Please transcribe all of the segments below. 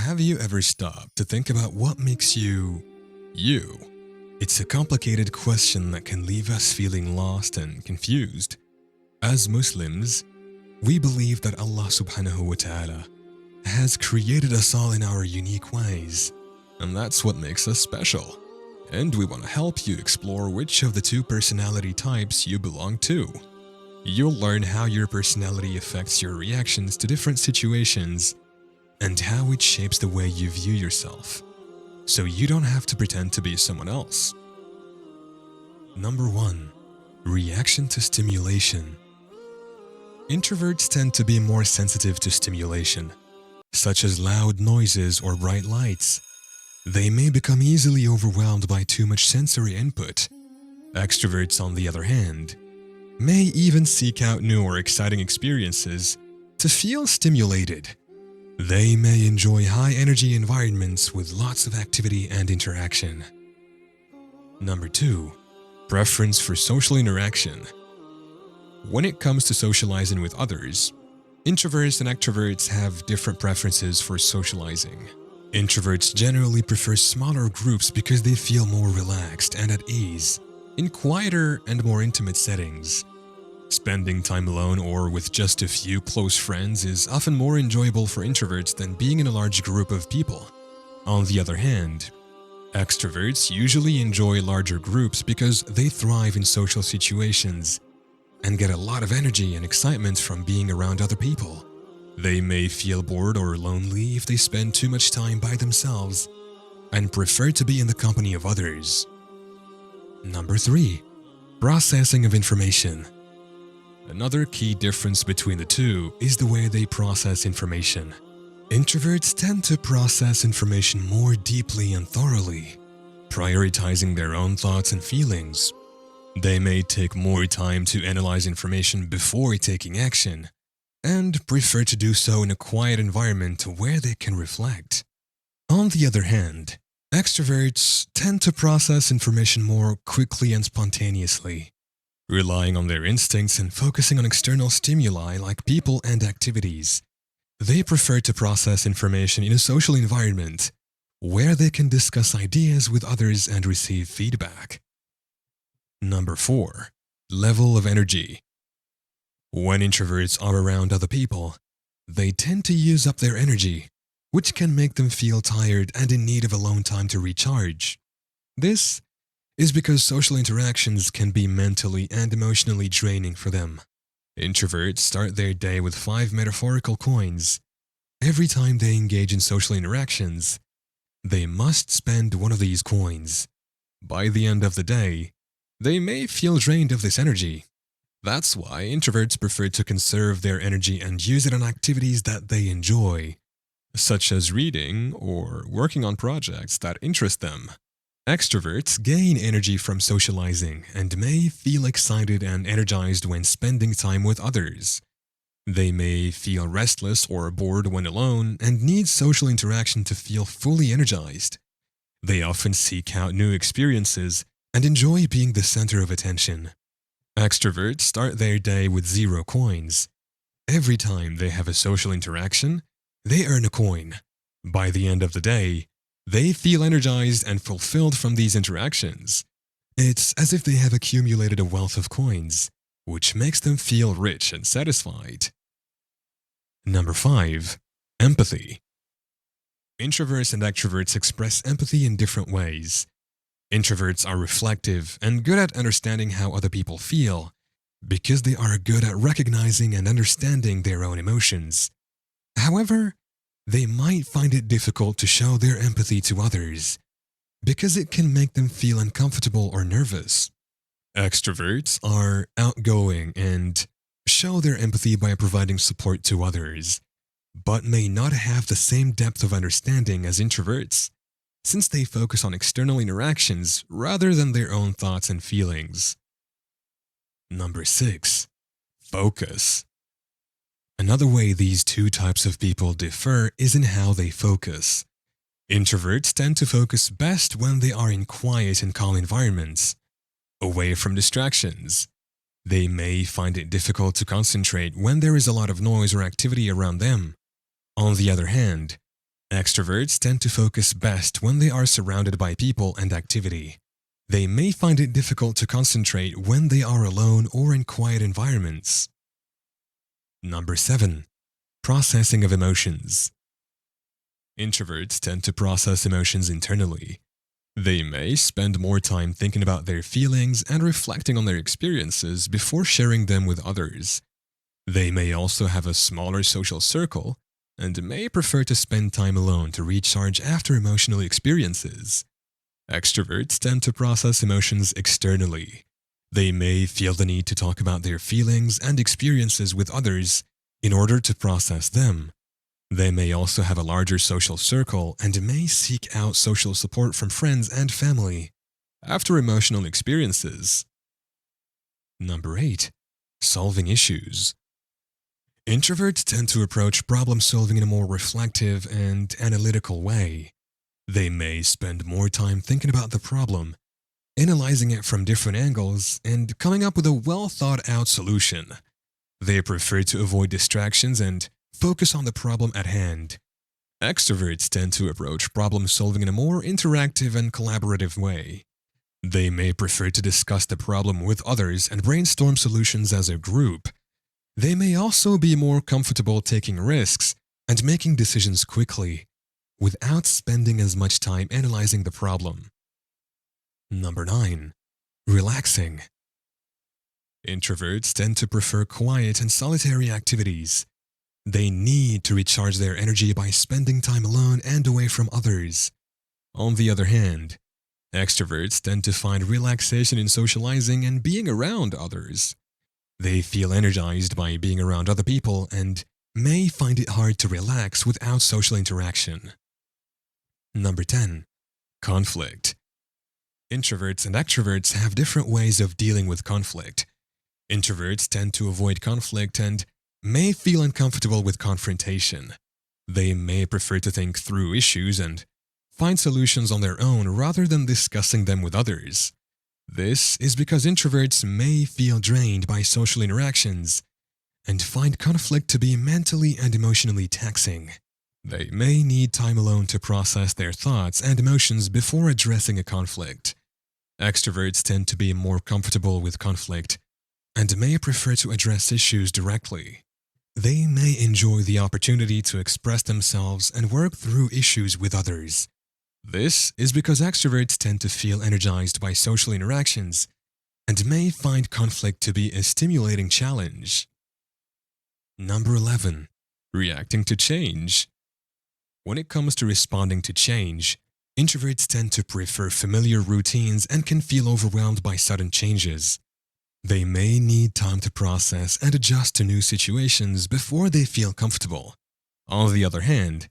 Have you ever stopped to think about what makes you, you? It's a complicated question that can leave us feeling lost and confused. As Muslims, we believe that Allah subhanahu wa ta'ala has created us all in our unique ways, and that's what makes us special. And we want to help you explore which of the two personality types you belong to. You'll learn how your personality affects your reactions to different situations and how it shapes the way you view yourself, so you don't have to pretend to be someone else. Number 1. Reaction to stimulation. Introverts tend to be more sensitive to stimulation, such as loud noises or bright lights. They may become easily overwhelmed by too much sensory input. Extroverts, on the other hand, may even seek out new or exciting experiences to feel stimulated. They may enjoy high-energy environments with lots of activity and interaction. Number 2. Preference for social interaction. When it comes to socializing with others, introverts and extroverts have different preferences for socializing. Introverts generally prefer smaller groups because they feel more relaxed and at ease in quieter and more intimate settings. Spending time alone or with just a few close friends is often more enjoyable for introverts than being in a large group of people. On the other hand, extroverts usually enjoy larger groups because they thrive in social situations and get a lot of energy and excitement from being around other people. They may feel bored or lonely if they spend too much time by themselves and prefer to be in the company of others. Number 3. Processing of information. Another key difference between the two is the way they process information. Introverts tend to process information more deeply and thoroughly, prioritizing their own thoughts and feelings. They may take more time to analyze information before taking action, and prefer to do so in a quiet environment where they can reflect. On the other hand, extroverts tend to process information more quickly and spontaneously, relying on their instincts and focusing on external stimuli like people and activities. They prefer to process information in a social environment where they can discuss ideas with others and receive feedback. Number 4. Level of energy. When introverts are around other people, they tend to use up their energy, which can make them feel tired and in need of alone time to recharge. This is because social interactions can be mentally and emotionally draining for them. Introverts start their day with 5 metaphorical coins. Every time they engage in social interactions, they must spend one of these coins. By the end of the day, they may feel drained of this energy. That's why introverts prefer to conserve their energy and use it on activities that they enjoy, such as reading or working on projects that interest them. Extroverts gain energy from socializing and may feel excited and energized when spending time with others. They may feel restless or bored when alone and need social interaction to feel fully energized. They often seek out new experiences and enjoy being the center of attention. Extroverts start their day with 0 coins. Every time they have a social interaction, they earn a coin. By the end of the day, they feel energized and fulfilled from these interactions. It's as if they have accumulated a wealth of coins, which makes them feel rich and satisfied. Number 5. Empathy. Introverts and extroverts express empathy in different ways. Introverts are reflective and good at understanding how other people feel because they are good at recognizing and understanding their own emotions. However, they might find it difficult to show their empathy to others because it can make them feel uncomfortable or nervous. Extroverts are outgoing and show their empathy by providing support to others, but may not have the same depth of understanding as introverts, since they focus on external interactions rather than their own thoughts and feelings. Number 6. Focus. Another way these two types of people differ is in how they focus. Introverts tend to focus best when they are in quiet and calm environments, away from distractions. They may find it difficult to concentrate when there is a lot of noise or activity around them. On the other hand, Extroverts tend to focus best when they are surrounded by people and activity. They may find it difficult to concentrate when they are alone or in quiet environments. Number 7. Processing of emotions. Introverts tend to process emotions internally. They may spend more time thinking about their feelings and reflecting on their experiences before sharing them with others. They may also have a smaller social circle and may prefer to spend time alone to recharge after emotional experiences. Extroverts tend to process emotions externally. They may feel the need to talk about their feelings and experiences with others in order to process them. They may also have a larger social circle and may seek out social support from friends and family after emotional experiences. Number 8. Solving issues. Introverts tend to approach problem solving in a more reflective and analytical way. They may spend more time thinking about the problem, analyzing it from different angles, and coming up with a well-thought-out solution. They prefer to avoid distractions and focus on the problem at hand. Extroverts tend to approach problem solving in a more interactive and collaborative way. They may prefer to discuss the problem with others and brainstorm solutions as a group. They may also be more comfortable taking risks and making decisions quickly, without spending as much time analyzing the problem. Number 9. Relaxing. Introverts tend to prefer quiet and solitary activities. They need to recharge their energy by spending time alone and away from others. On the other hand, extroverts tend to find relaxation in socializing and being around others. They feel energized by being around other people and may find it hard to relax without social interaction. Number 10. Conflict. Introverts and extroverts have different ways of dealing with conflict. Introverts tend to avoid conflict and may feel uncomfortable with confrontation. They may prefer to think through issues and find solutions on their own rather than discussing them with others. This is because introverts may feel drained by social interactions and find conflict to be mentally and emotionally taxing. They may need time alone to process their thoughts and emotions before addressing a conflict. Extroverts tend to be more comfortable with conflict and may prefer to address issues directly. They may enjoy the opportunity to express themselves and work through issues with others. This is because extroverts tend to feel energized by social interactions and may find conflict to be a stimulating challenge. Number 11. Reacting to change. When it comes to responding to change, introverts tend to prefer familiar routines and can feel overwhelmed by sudden changes. They may need time to process and adjust to new situations before they feel comfortable. On the other hand,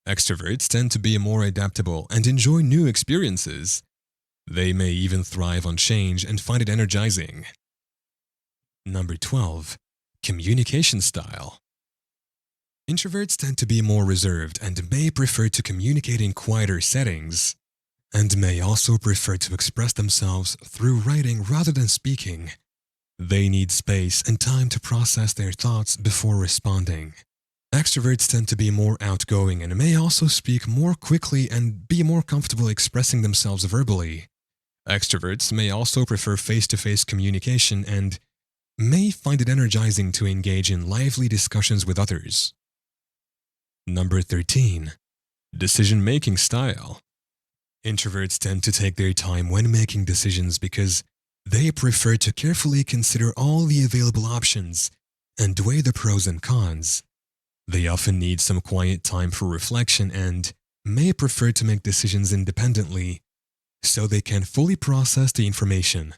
extroverts tend to be more adaptable and enjoy new experiences. They may even thrive on change and find it energizing. Number 12. Communication style. Introverts tend to be more reserved and may prefer to communicate in quieter settings, and may also prefer to express themselves through writing rather than speaking. They need space and time to process their thoughts before responding. Extroverts tend to be more outgoing and may also speak more quickly and be more comfortable expressing themselves verbally. Extroverts may also prefer face-to-face communication and may find it energizing to engage in lively discussions with others. Number 13. Decision-making style. Introverts tend to take their time when making decisions because they prefer to carefully consider all the available options and weigh the pros and cons. They often need some quiet time for reflection and may prefer to make decisions independently so they can fully process the information.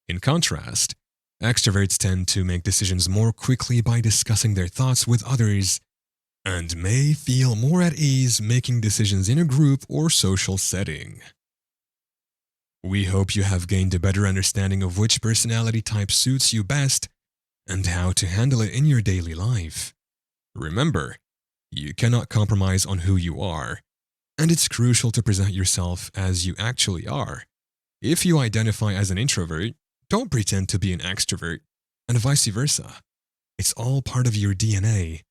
In contrast, extroverts tend to make decisions more quickly by discussing their thoughts with others and may feel more at ease making decisions in a group or social setting. We hope you have gained a better understanding of which personality type suits you best and how to handle it in your daily life. Remember, you cannot compromise on who you are, and it's crucial to present yourself as you actually are. If you identify as an introvert, don't pretend to be an extrovert, and vice versa. It's all part of your DNA,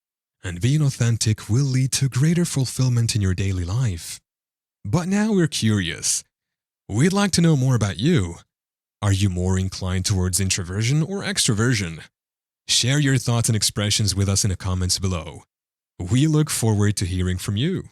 and being authentic will lead to greater fulfillment in your daily life. But now we're curious. We'd like to know more about you. Are you more inclined towards introversion or extroversion? Share your thoughts and expressions with us in the comments below. We look forward to hearing from you.